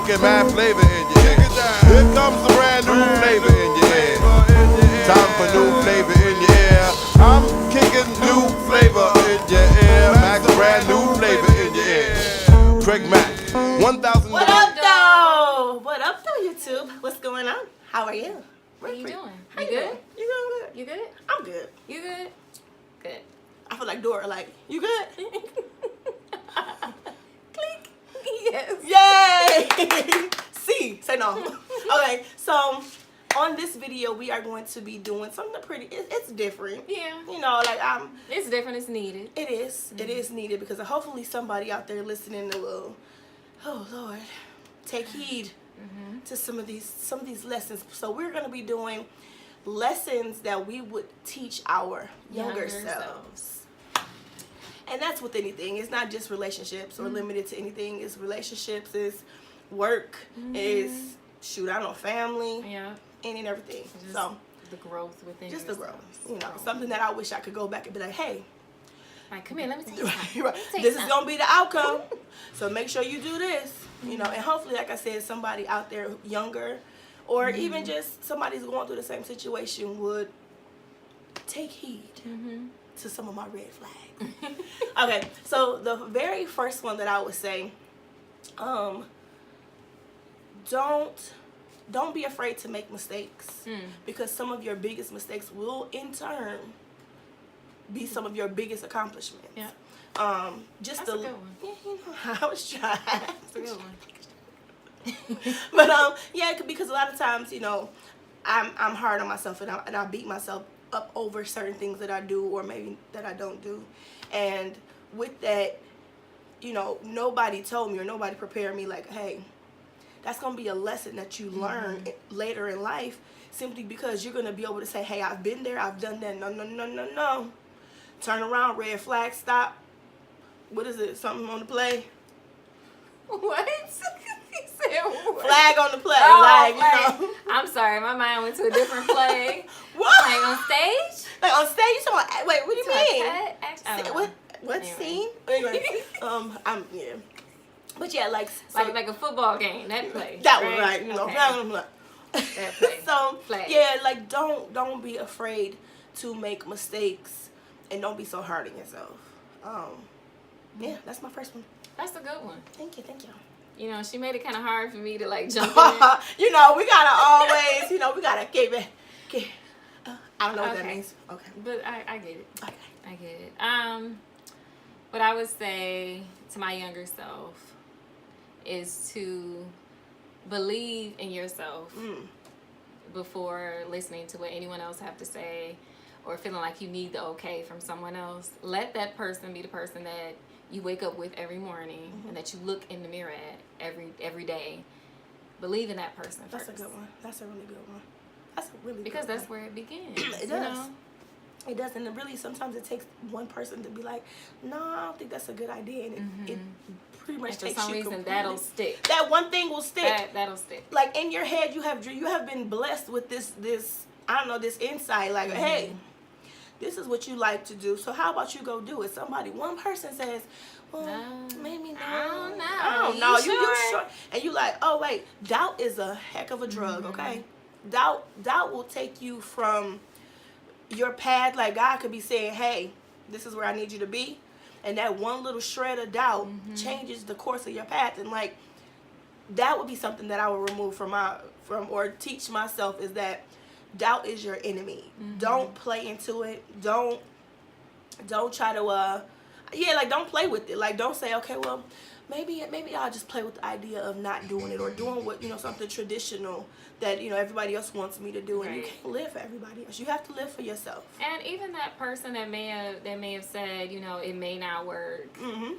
kicking mad flavor in your ear. Here comes a brand new flavor in your ear. Time for new flavor in your ear. I'm kicking new flavor in your ear. Max, brand new flavor in your ear. Craig Mack, 1,000. What up, though? What up, though, YouTube? What's going on? How are you? What are you doing? How You you good? doing? You doing good? You good? I'm good. You good? Good. I feel like Dora, like, you good? Click. Yes. Yay! See, say no. Okay, so on this video, we are going to be doing something pretty, it's different. Yeah. You know, like, It's different. It's needed. it is. It is needed because hopefully somebody out there listening will, oh, Lord, take heed to some of these lessons. So we're going to be doing lessons that we would teach our younger selves. And that's with anything. It's not just relationships or limited to anything. It's relationships, it's work, it's shoot, I don't know, family, Yeah. any and everything. Just So the growth within just the yourself. growth. You know, something that I wish I could go back and be like, hey, Like, come here. Let me tell you something. right, this is gonna be the outcome. So make sure you do this. You know, and hopefully, like I said, somebody out there younger, or even just somebody's going through the same situation would take heed to some of my red flags. Okay, so the very first one that I would say, don't be afraid to make mistakes, because some of your biggest mistakes will in turn be some of your biggest accomplishments. Yeah. Just That's a a good one. Yeah, you know, I was trying. That's a good one. But yeah, because a lot of times, you know, I'm hard on myself, and I beat myself up over certain things that I do or maybe that I don't do. And with that, you know, nobody told me or nobody prepared me like, hey, that's going to be a lesson that you learn later in life, simply because you're going to be able to say, hey, I've been there, I've done that. No, no, no, no, no. Turn around, red flag, stop. What is it? Something on the play? What? He said what? Flag on the play. Oh, like, flag. you know. I'm sorry. My mind went to a different play. What? Like on stage? Like on stage? You talking about, wait, what do you mean? I don't know. What Anyway. scene? Anyway, yeah. But yeah, like, so, Like a football game. That play. that one, right? You know, Okay. flag on the play. That play. So Flag. yeah, like don't be afraid to make mistakes, and don't be so hard on yourself. Yeah, that's my first one. That's a good one. Thank you. You know, she made it kind of hard for me to like jump in. You know, we gotta always, you know, we gotta keep it. I don't know what that Okay. means. Okay. But I get it. Okay. I get it. What I would say to my younger self is to believe in yourself before listening to what anyone else have to say or feeling like you need the okay from someone else. Let that person be the person that you wake up with every morning and that you look in the mirror at every day. Believe in that person That's first. a good one. That's a really good one. That's a really Because good that's one. where it begins. It you does. know? It does, and it really sometimes it takes one person to be like, no, I don't think that's a good idea, and it pretty much And for takes some you reason, completely. that'll stick. That one thing will stick. That'll stick. Like in your head, you have been blessed with this I don't know, this insight. Like, hey, this is what you like to do. So how about you go do it? One person says, well, maybe not. I don't know. I don't know. You sure? sure? And you like, oh wait, doubt is a heck of a drug. Okay, doubt will take you from your path. Like God could be saying, hey, this is where I need you to be, and that one little shred of doubt changes the course of your path. And like that would be something that I would remove from or teach myself, is that doubt is your enemy. Don't play into it. Don't try to like don't play with it. Like don't say, okay, well maybe I'll just play with the idea of not doing it, or doing what, you know, something traditional that, you know, everybody else wants me to do, and you Right. can't live for everybody else. You have to live for yourself. And even that person that may have said, you know, it may not work.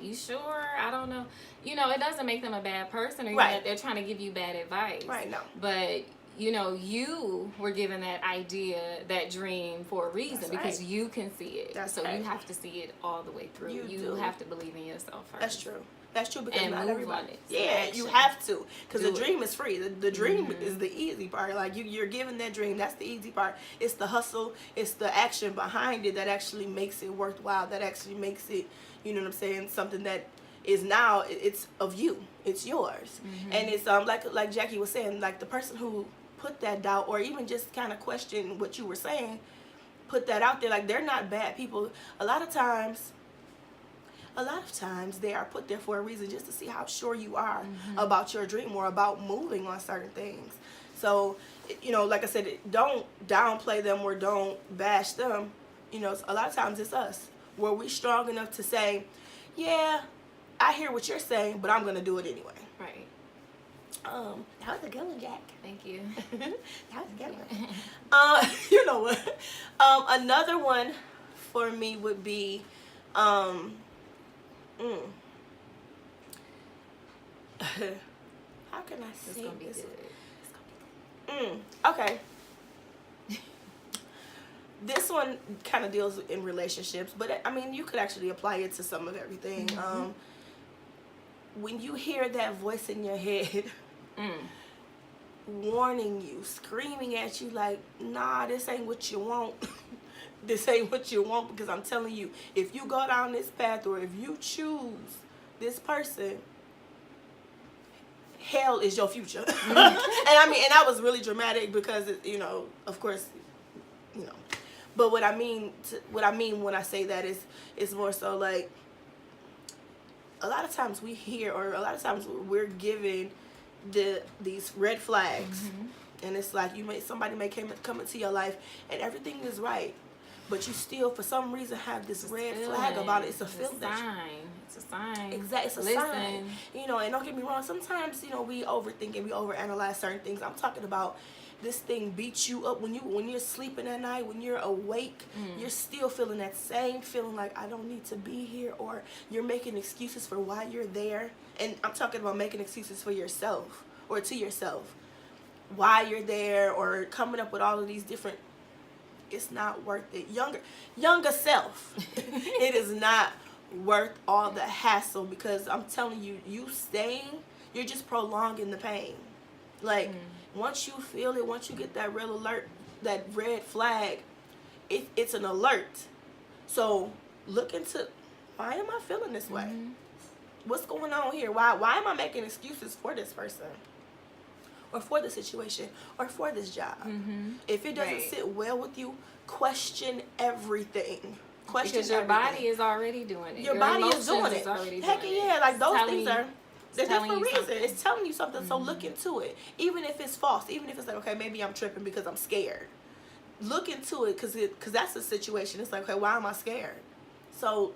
You sure? I don't know. You know, it doesn't make them a bad person, or Right. that they're trying to give you bad advice. Right, no. But you know, you were given that idea, that dream for a reason. That's because right. you can see it. That's so right. you have to see it all the way through. You You do. have to believe in yourself first. That's true. That's true, because And not move everybody. on it. Yeah, you Action. have to, because the Do it. dream is free. The dream is the easy part. Like you're given that dream. That's the easy part. It's the hustle. It's the action behind it that actually makes it worthwhile. That actually makes it, you know what I'm saying, something that is now, it's of you. it's yours. And it's like Jackie was saying, like the person who put that doubt, or even just kind of question what you were saying, put that out there. Like, they're not bad people. A lot of times they are put there for a reason, just to see how sure you are about your dream or about moving on certain things. So, you know, like I said, don't downplay them or don't bash them. You know, a lot of times it's us. Were we strong enough to say, yeah, I hear what you're saying, but I'm going to do it anyway. Right. That was a good one, Jack. Thank you. That was a good one. You know what? Another one for me would be, how can I say It's gonna be this? good. Okay. This one kind of deals in relationships, but I mean, you could actually apply it to some of everything. When you hear that voice in your head warning you, screaming at you like, nah, this ain't what you want. This ain't what you want, because I'm telling you, if you go down this path, or if you choose this person, hell is your future. And I mean, and that was really dramatic because, you know, of course, you know. But what I mean when I say that is more so like, a lot of times we hear, or a lot of times we're given these red flags, and it's like somebody may come into your life and everything is right, but you still for some reason have this red flag about it. It's a feeling. It's a sign. Exactly, it's a sign. You know, and don't get me wrong, sometimes, you know, we overthink and we overanalyze certain things. I'm talking about this thing beats you up when you're sleeping at night, when you're awake, you're still feeling that same feeling like, I don't need to be here, or you're making excuses for why you're there. And I'm talking about making excuses for yourself, or to yourself, why you're there, or coming up with all of these different, it's not worth it. Younger self, it is not worth all the hassle, because I'm telling you, you staying, you're just prolonging the pain. Like, once you feel it, once you get that red alert, that red flag, it's an alert. So look into, why am I feeling this way? What's going on here? Why am I making excuses for this person, or for the situation, or for this job? If it doesn't sit well with you, question everything. Because your body is already doing it. Your body is doing it. Heck yeah, like those things are. They're there for a reason. It's telling you something, so look into it. Even if it's false, even if it's like, okay, maybe I'm tripping because I'm scared. Look into it, because that's the situation. It's like, okay, why am I scared? So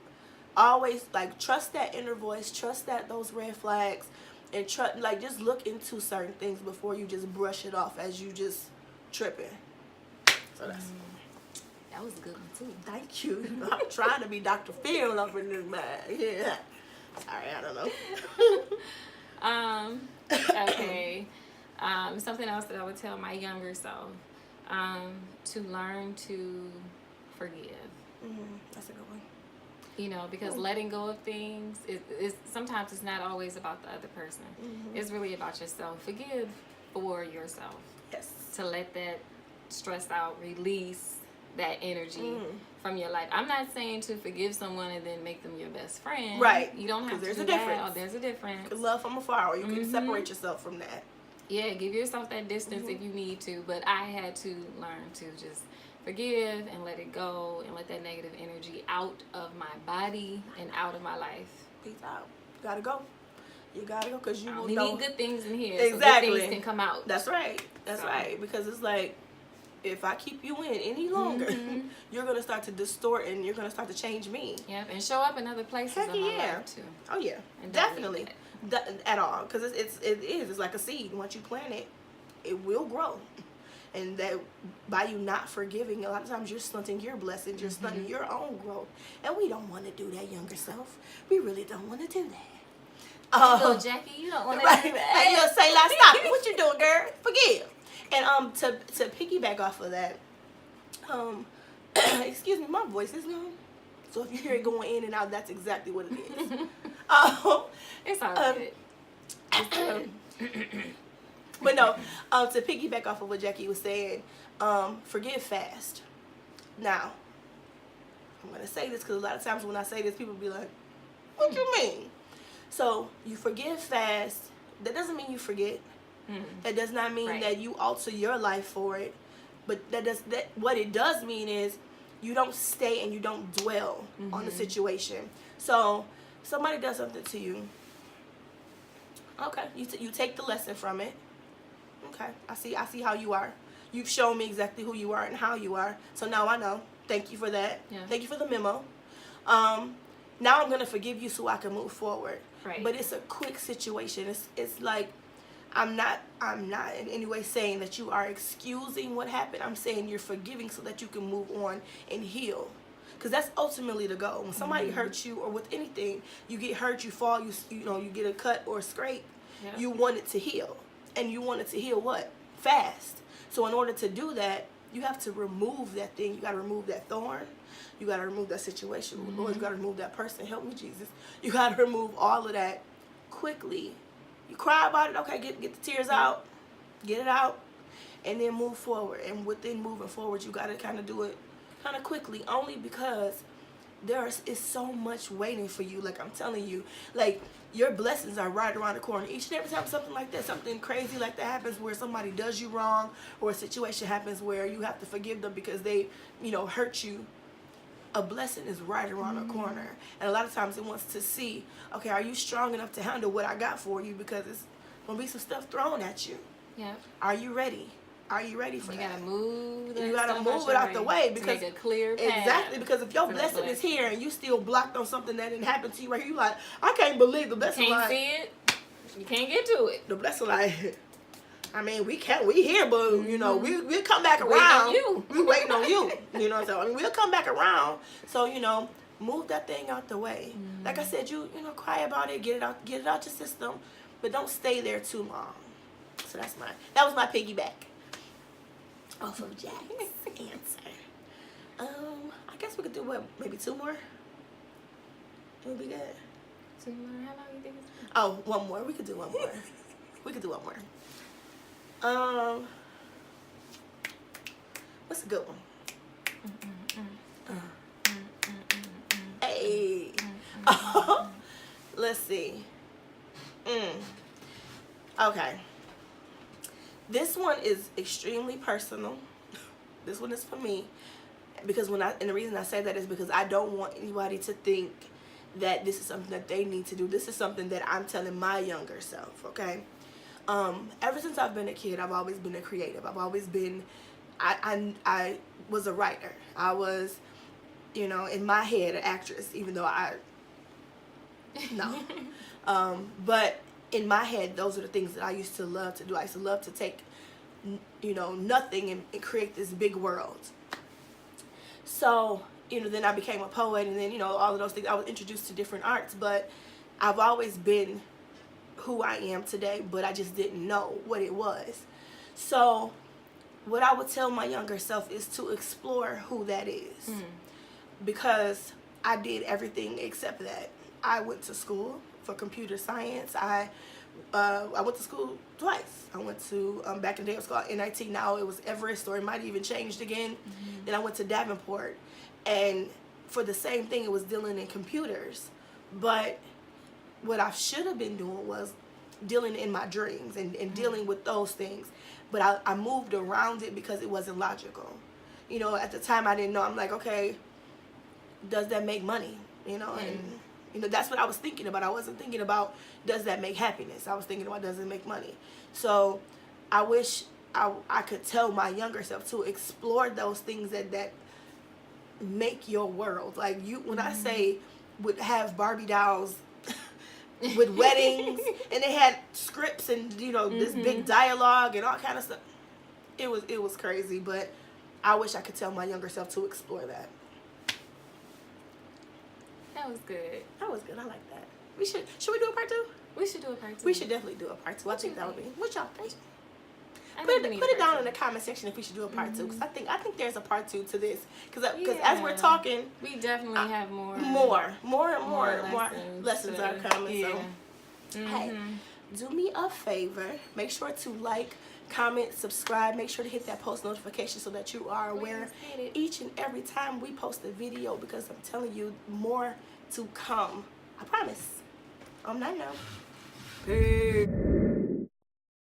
always, like, trust that inner voice, trust those red flags, and just look into certain things before you just brush it off as you just tripping. So that was a good one too. Thank you. I'm trying to be Dr. Phil up in this man. Yeah. Sorry, I don't know. Okay. Something else that I would tell my younger self, to learn to forgive. That's a good one. You know, because letting go of things is sometimes it's not always about the other person. It's really about yourself. Forgive for yourself. Yes. To let that stress out, release that energy from your life. I'm not saying to forgive someone and then make them your best friend. Right. You don't have to do that. Difference. Oh, there's a difference. Because love from afar, or you can separate yourself from that. Yeah, give yourself that distance if you need to. But I had to learn to just forgive and let it go, and let that negative energy out of my body and out of my life. Peace out. You gotta go. You gotta go, because you will need know. good things in here. Exactly. So good things can come out. That's right. That's right. Because it's like, if I keep you in any longer, you're going to start to distort, and you're going to start to change me. Yep, and show up in other places in my life too. Oh yeah, And definitely. At all, because it's like a seed. Once you plant it, it will grow. And that by you not forgiving, a lot of times you're stunting your blessings, you're stunting your own growth. And we don't want to do that, younger self. We really don't want to do that. So Jackie, you don't want to do that. Hey, yo, Selah, stop. What you doing, girl? Forgive. And to piggyback off of that, excuse me, my voice is gone. So if you hear it going in and out, that's exactly what it is. It's all right. But no, to piggyback off of what Jackie was saying, forgive fast. Now, I'm going to say this because a lot of times when I say this, people be like, what you mean? So you forgive fast. That doesn't mean you forget. That does not mean that you alter your life for it. But what it does mean is you don't stay and you don't dwell on the situation. So somebody does something to you. Okay, you take the lesson from it. Okay, I see how you are. You've shown me exactly who you are and how you are. So now I know. Thank you for that. Yeah. Thank you for the memo. Now I'm gonna forgive you so I can move forward. Right. But it's a quick situation. It's like I'm not in any way saying that you are excusing what happened. I'm saying you're forgiving so that you can move on and heal. Because that's ultimately the goal. When somebody hurts you, or with anything, you get hurt, you fall, you get a cut or a scrape, you want it to heal. And you want it to heal what? Fast. So in order to do that, you have to remove that thing. You got to remove that thorn. You got to remove that situation. Lord, you got to remove that person. Help me, Jesus. You got to remove all of that quickly. You cry about it. Okay, get the tears out. Get it out. And then move forward. And within moving forward, you got to kind of do it kind of quickly. Only because there is so much waiting for you. Like I'm telling you. Like your blessings are right around the corner. Each and every time something like that, something crazy like that happens where somebody does you wrong, or a situation happens where you have to forgive them because they, hurt you, a blessing is right around the corner. And a lot of times it wants to see, okay, are you strong enough to handle what I got for you? Because it's going to be some stuff thrown at you. Yeah. Are you ready? Are you ready for that? You gotta move. You gotta move it out the way because to make a clear path. Exactly, because if your blessing is here and you still blocked on something that didn't happen to you right here, you like, I can't believe the blessing. You can't see it. You can't get to it. The blessing, like, I mean, we here, but we'll come back around. We waiting on you. We'll come back around. So move that thing out the way. Like I said, you cry about it, get it out your system, but don't stay there too long. So that was my piggyback off of Jack's answer. I guess we could do maybe two more? It would be good. 2 more? How long you think it's been? Oh, one more. We could do one more. We could do one more. What's a good one? Hey. Let's see. Okay. This one is extremely personal. This one is for me. Because and the reason I say that is because I don't want anybody to think that this is something that they need to do. This is something that I'm telling my younger self, okay? Ever since I've been a kid, I've always been a creative. I've always been, I was a writer. I was, in my head, an actress, even though no. But in my head, those are the things that I used to love to do. I used to love to take, nothing and create this big world. So, then I became a poet, and then, all of those things. I was introduced to different arts, but I've always been who I am today, but I just didn't know what it was. So, what I would tell my younger self is to explore who that is. Because I did everything except that. I went to school for computer science. I went to school twice. I went to, back in the day it was called NIT. Now it was Everest, or it might have even changed again. Then I went to Davenport. And for the same thing, it was dealing in computers. But what I should have been doing was dealing in my dreams and dealing with those things. But I moved around it because it wasn't logical. At the time I didn't know. I'm like, okay, does that make money? And that's what I was thinking about. I wasn't thinking about, does that make happiness? I was thinking about, does it make money? So I wish I could tell my younger self to explore those things that make your world. Like when I say would have Barbie dolls with weddings and they had scripts and this big dialogue and all kind of stuff. It was crazy, but I wish I could tell my younger self to explore that. That was good. That was good. I like that. Should we do a part 2? We should do a part 2. We should definitely do a part 2. I think that would be. What y'all think? Put it down in the comment section if we should do a part 2, because I think there's a part 2 to this. Because as we're talking, we definitely have more lessons are coming. Yeah. So hey, do me a favor. Make sure to like, comment, subscribe. Make sure to hit that post notification so that you are aware each and every time we post a video, because I'm telling you, more to come. I promise. On that note, peace.